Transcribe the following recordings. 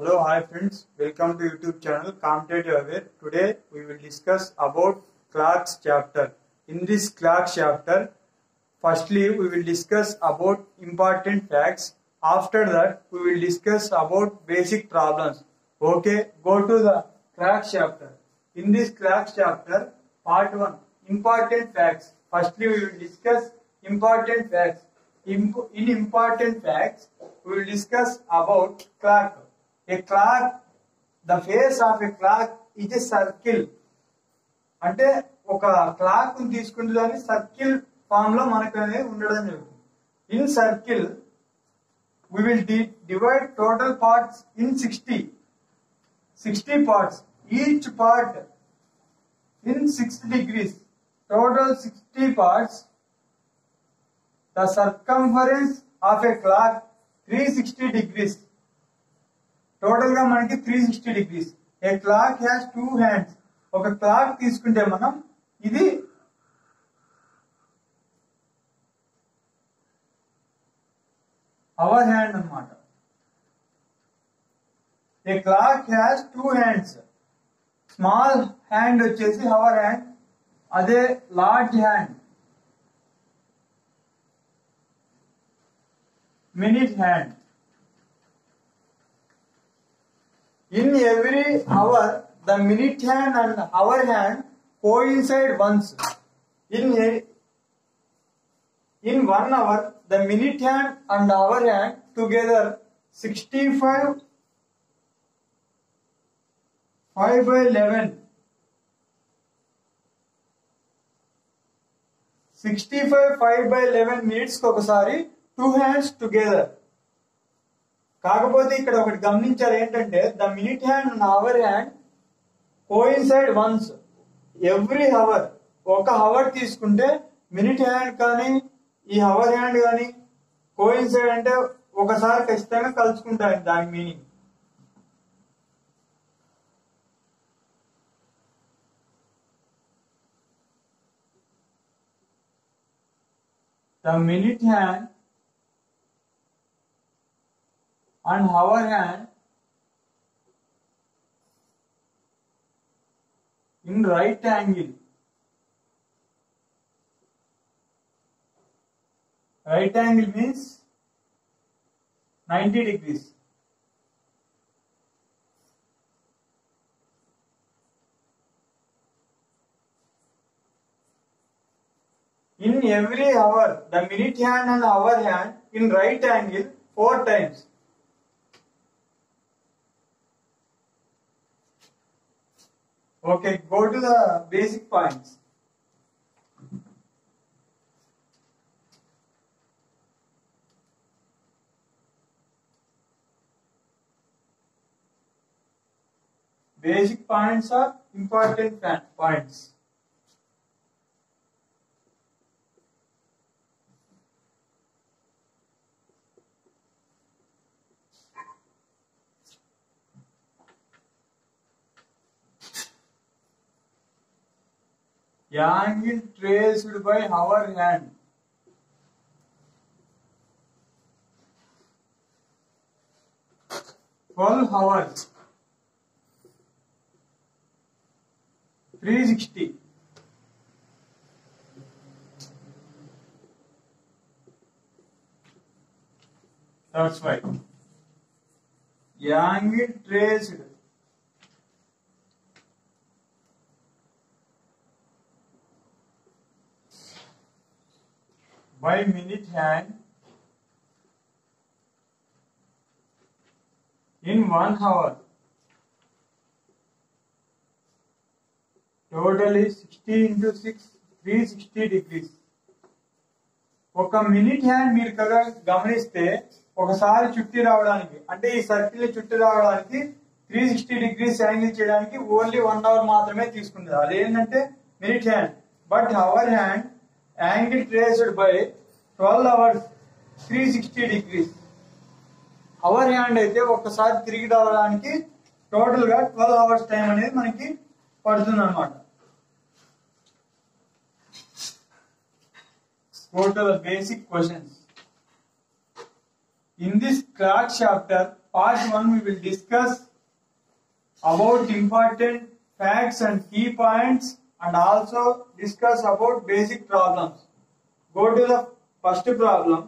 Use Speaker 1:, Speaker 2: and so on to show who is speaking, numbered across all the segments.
Speaker 1: Hello, hi friends. Welcome to YouTube channel Competitive Aware. Today we will discuss about clocks chapter. In this clock chapter, firstly we will discuss about important facts. After that, we will discuss about basic problems. Okay, go to the clock chapter. In this clock chapter, part 1, important facts. Firstly, we will discuss important facts. In important facts, we will discuss about clock. A clock, the face of a clock is a circle. అంటే ఒక clock తీసుకుంటే దాన్ని circle form లో మనకు అనేది ఉండడం జరుగుతుంది. In circle we will divide total parts in 60 parts, each part in 60 degrees, total 60 parts. The circumference of a clock 360 degrees. Total గా మనకి 360 degrees. A clock has 2 hands. ఒక క్లాక్ తీసుకుంటే మనం ఇది అవర్ హ్యాండ్ అన్నమాట. A clock has 2 hands. Small hand వచ్చేసి hour hand, అదే large hand minute hand. In every hour, the minute hand and hour hand coincide once. In 1 hour, the minute hand and hour hand together 65 5/11. 65 5/11 minutes ఒకసారి 2 hands together. కాకపోతే ఇక్కడ ఒకటి గమనించాలి ఏంటంటే the minute hand and hour hand coincide once. Every hour, ఒక hour తీసుకుంటే minute hand కానీ ఈ హవర్ హ్యాండ్ కానీ కోయిన్సైడ్ అంటే ఒకసారి ఖచ్చితంగా కలుసుకుంటాయి. దాని meaning the minute hand and hour hand in right angle. Right angle means 90 degrees. In every hour, the minute hand and hour hand in right angle 4 times. Okay, go to the basic points. Basic points are important points. Angle traced by hour hand. Twelve hours. 360. That's right. Angle traced by minute hand in 1 hour. Total is 60 into 6, 360 degrees. ఒక minute hand మీరు కదా గమనిస్తే ఒకసారి చుట్టి రావడానికి, అంటే ఈ circle చుట్టి రావడానికి 360 డిగ్రీస్ యాంగిల్ చేయడానికి ఓన్లీ 1 అవర్ మాత్రమే తీసుకుంటుంది. అదేంటంటే minute hand. But hour hand angle traced by 12 hours 360 degrees. Hour hand అయితే ఒక్కసారి తిరిగి రావడానికి టోటల్ గా 12 hours టైం అనేది మనకి పడుతుంది అన్నమాట. Go to the basic questions. In this clock chapter, part 1 we will discuss about important facts and key points and also discuss about basic problems. Go to the first problem.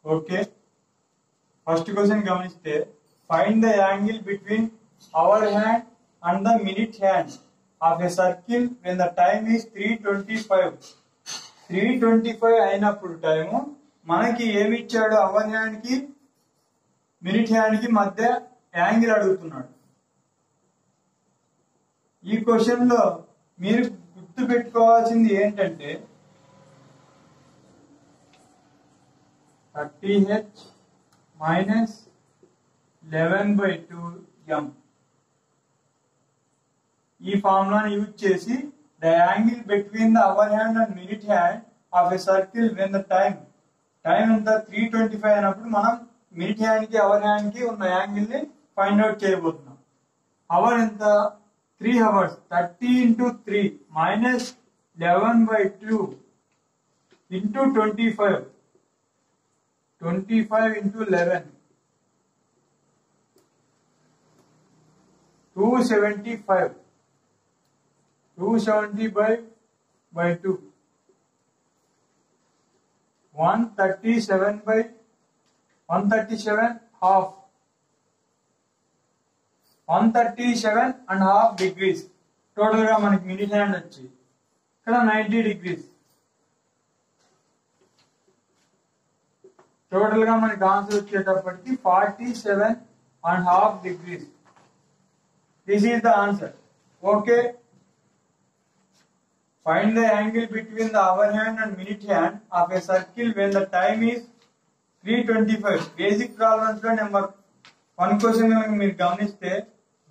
Speaker 1: Okay. First question గమనిస్తే find the angle between hour hand and the minute hand of a circle when the time is 3:25. 3:25 అయినప్పుడు time మనకి ఏమి ఇచ్చాడు? Hour hand కి minute hand కి మధ్య angle అడుగుతున్నాడు. ఈ క్వశ్చన్ లో మీరు గుర్తు పెట్టుకోవాల్సింది ఏంటంటే 30h minus 11/2m. ఈ ఫార్ములాని యూజ్ చేసి the angle between the hour hand and minute hand of a circle when the time ఎంత 3:25 అయినప్పుడు మనం మినిట్ హ్యాండ్ కి అవర్ హ్యాండ్ కి ఉన్న యాంగిల్ ని ఫైండ్ అవుట్ చేయబోతున్నాం. అవర్ ఎంత? 3 hours. 30 into 3 minus 11/2 into 25. 25 into 11. 275. 270 by 2. 137 half. 137 and half degrees. Total గా మనకి మినిట్ హ్యాండ్ వచ్చి ఇక్కడ 90 degrees. టోటల్ గా మనకి ఆన్సర్ వచ్చేటప్పటికి 47.5 degrees. This is the answer. Okay. Find the angle between the hour hand and minute hand of a circle when the time is 3:25. Basic problems లో number 1 question కనుక మీరు గమనిస్తే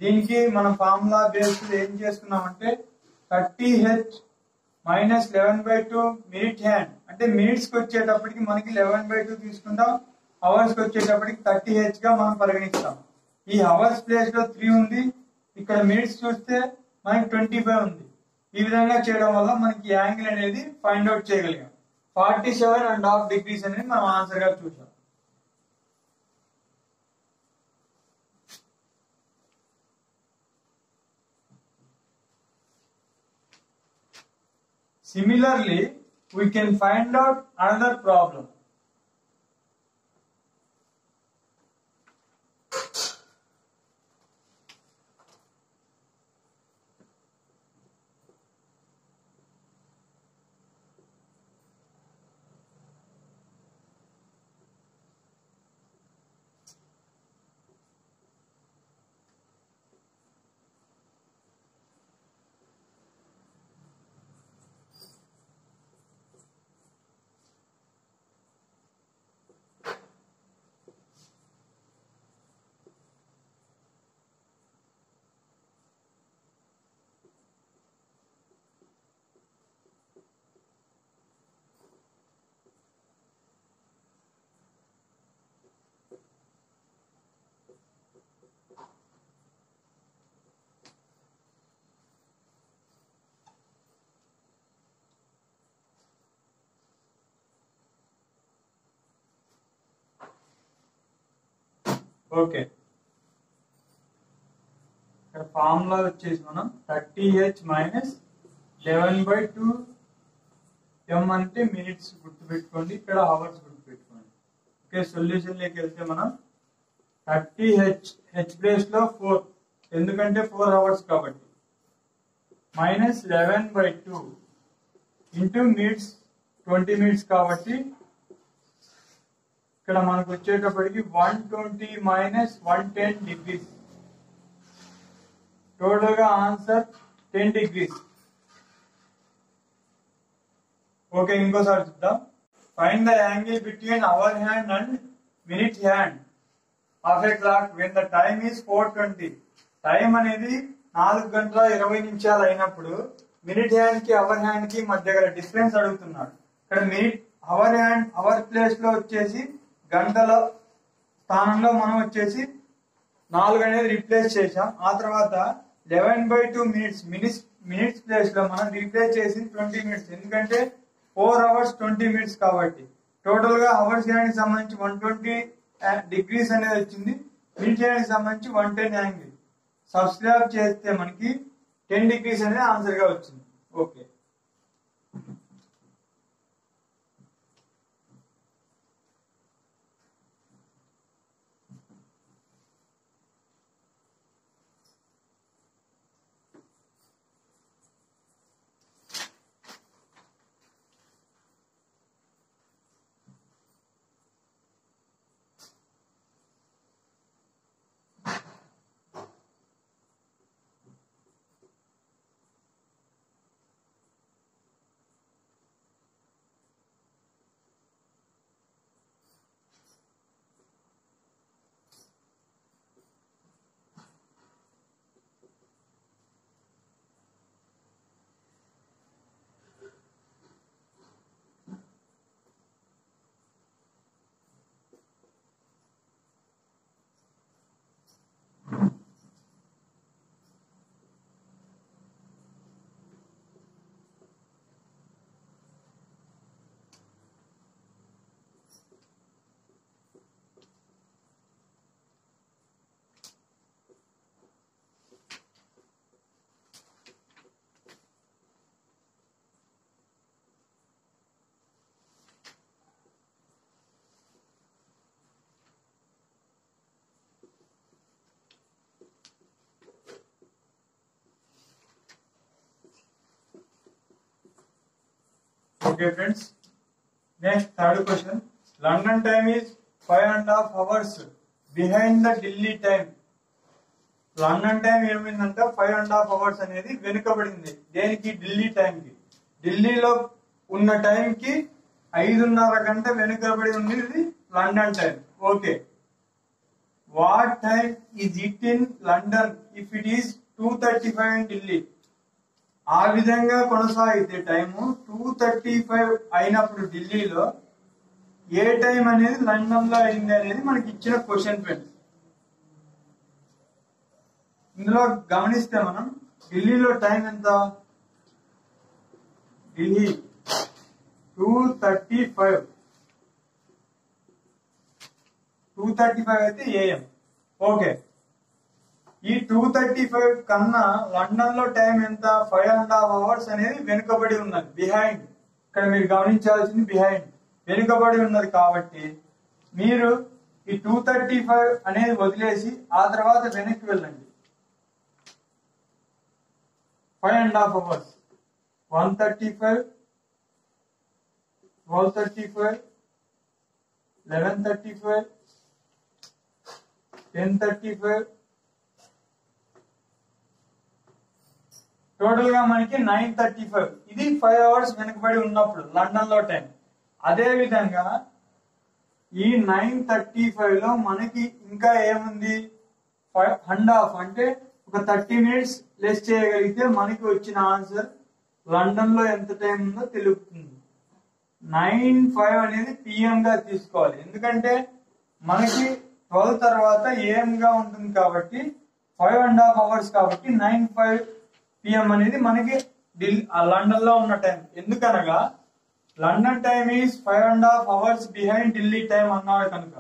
Speaker 1: దీనికి మనం ఫార్ములా బేస్డ్ ఏం చేసుకున్నామంటే 30h minus 11/2 మినిట్ హ్యాండ్ అంటే minutes కి వచ్చేటప్పటికి మనకి 11/2 తీసుకుంటాం. అవర్స్ కి వచ్చేటప్పటికి 30h గా మనం పరిగణిస్తాం. ఈ అవర్స్ ప్లేస్ లో 3 ఉంది, ఇక్కడ మినిట్స్ చూస్తే మనకి 25 ఉంది. ఈ విధంగా చేయడం వల్ల మనకి యాంగిల్ అనేది ఫైండ్ అవుట్ చేయగలిగాం. 47.5 degrees అనేది మనం ఆన్సర్ గా చూసాం. Similarly, we can find out another problem. Okay, ఇక్కడ ఫార్ములా వచ్చేసి మనం 30h మైనస్ 11/2 m అంటే మినిట్స్ గుర్తుపెట్టుకోండి, ఇక్కడ అవర్స్ గుర్తుపెట్టుకోండి. ఓకే, సొల్యూషన్ లోకి వెళ్తే మనం 30h ప్లేస్ లో 4 ఎందుకంటే 4 అవర్స్ కాబట్టి మైనస్ 11/2 ఇంటూ మినిట్స్ 20 మినిట్స్ కాబట్టి ఇక్కడ మనకు వచ్చేటప్పటికి 120 మైనస్ 110 డిగ్రీస్. టోటల్ గా ఆన్సర్ 10 డిగ్రీస్. ఓకే, ఇంకోసారి చూద్దాం. Find the angle between hour hand and minute hand of a clock when the time is 4:20. Time అనేది 4:20 అయినప్పుడు మినిట్ హ్యాండ్ కి అవర్ హ్యాండ్ కి మధ్య గల డిఫరెన్స్ అడుగుతున్నాడు. ఇక్కడ మినిట్ అవర్ ప్లేస్ లో వచ్చేసి గంటల స్థానంలో మనం వచ్చేసి 4 అనేది రీప్లేస్ చేసాం. ఆ తర్వాత 11/2 మినిట్స్ ప్లేస్ లో మనం రీప్లేస్ చేసి 20 మినిట్స్, ఎందుకంటే 4 అవర్స్ 20 మినిట్స్ కాబట్టి టోటల్ గా అవర్స్ హ్యాండ్ కి సంబంధించి 120 డిగ్రీస్ అనేది వచ్చింది. మినిట్ హ్యాండ్ కి సంబంధించి 110 యాంగిల్. సబ్స్క్రైబ్ చేస్తే మనకి 10 డిగ్రీస్ అనేది ఆన్సర్ గా వచ్చింది. Okay, okay friends, next third question. London time is 5.5 hours behind the Delhi time. London time ఏమైందంటే 5.5 hours అనేది వెనుకబడింది. దేనికి? ఢిల్లీ టైం కి. ఢిల్లీలో ఉన్న టైం కి 5.5 గంట వెనుకబడి ఉంది London time. Okay, what time is it in London if it is 2:35 in Delhi? ఆ విధంగా కొనసాగితే టైము 2:35 అయినప్పుడు ఢిల్లీలో ఏ టైం అనేది లండన్ లో అయింది అనేది మనకి ఇచ్చిన క్వశ్చన్ ఫ్రెండ్స్. ఇందులో గమనిస్తే మనం ఢిల్లీలో టైం ఎంత? ఢిల్లీ 2:35 అయితే AM. ఓకే, ఈ 2:35 కన్నా లండన్ లో టైం ఎంత? 5.5 hours అనేది వెనుకబడి ఉన్నది, బిహైండ్. ఇక్కడ మీరు గమనించాల్సింది బిహైండ్, వెనుకబడి ఉన్నది. కాబట్టి మీరు ఈ 2:35 అనేది వదిలేసి ఆ తర్వాత వెనక్కి వెళ్ళండి. 5.5 hours 1:35 12:35 11:35 10:35 టోటల్ గా మనకి 9:35. ఇది 5 hours వెనుకబడి ఉన్నప్పుడు లండన్ లో టైం. అదే విధంగా ఈ 9:35 లో మనకి ఇంకా ఏముంది? 5.5 అంటే ఒక 30 minutes లెస్ చేయగలిగితే మనకి వచ్చిన ఆన్సర్ లండన్ లో ఎంత టైం ఉందో తెలుపుతుంది. 9:05 అనేది PM గా తీసుకోవాలి, ఎందుకంటే మనకి 12 తర్వాత AM గా ఉంటుంది కాబట్టి 5.5 hours కాబట్టి 9:05 PM అనేది మనకి లండన్ లో ఉన్న టైం. ఎందుకనగా London time is 5.5 hours behind Delhi time అన్నాడు కనుక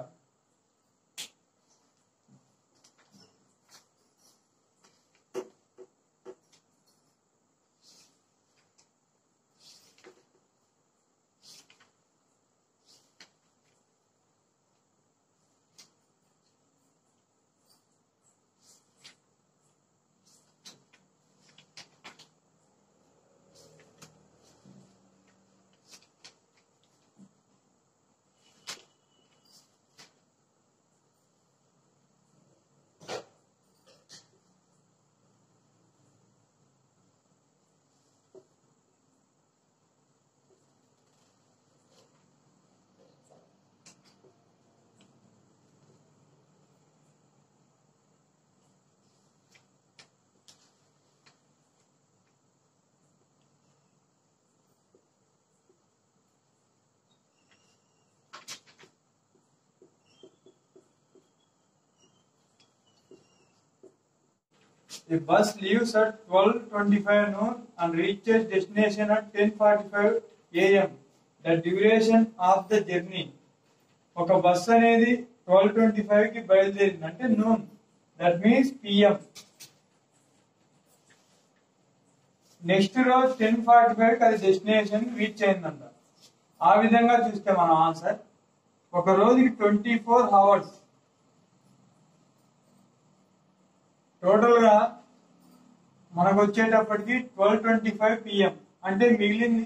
Speaker 1: The bus leaves at 12:25 noon and reaches destination at 10:45 a.m. The duration of the journey. ఒక బస్ అనేది 12:25 కి బయలుదేరింది అంటే noon, that means PM. Next రోజు 10:45 కి అది డెస్టినేషన్ రీచ్ అయిందంట. ఆ విధంగా చూస్తే మనం ఆన్సర్ ఒక రోజుకి 24 hours టోటల్ గా మనకు వచ్చేటప్పటికి 12:25 PM. అంటే మిగిలింది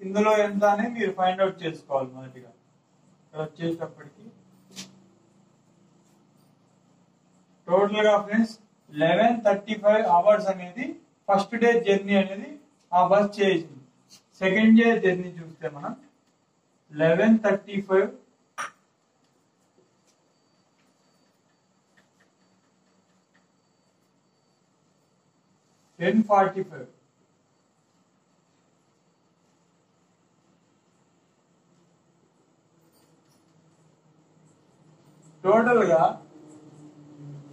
Speaker 1: ఇందులో ఎంత అనేది మీరు ఫైండ్ అవుట్ చేసుకోవాలి. మొదటిగా వచ్చేటప్పటికి టోటల్ గా ఫ్రెండ్స్ 11:35 hours అనేది ఫస్ట్ డే జర్నీ అనేది ఆ బస్ చేసింది. సెకండ్ డే జర్నీ చూస్తే మనం 11:35 10:45 టోటల్ గా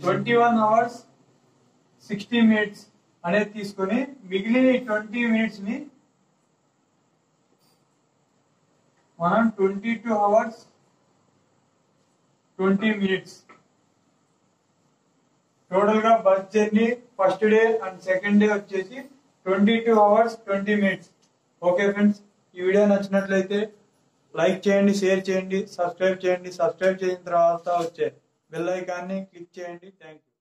Speaker 1: 21 hours 60 minutes అనేది తీసుకుని మిగిలిన 20 minutes ని మనం 22 hours 20 minutes టోటల్ గా bus journey first day and second day వచ్చేసి 22 hours 20 minutes. ఓకే ఫ్రెండ్స్, ఈ వీడియో నచ్చినట్లయితే లైక్ చేయండి, షేర్ చేయండి, సబ్స్క్రైబ్ చేయండి. సబ్స్క్రైబ్ చేసిన తర్వాత వచ్చే బెల్ ఐకాన్ని క్లిక్ చేయండి. Thank you.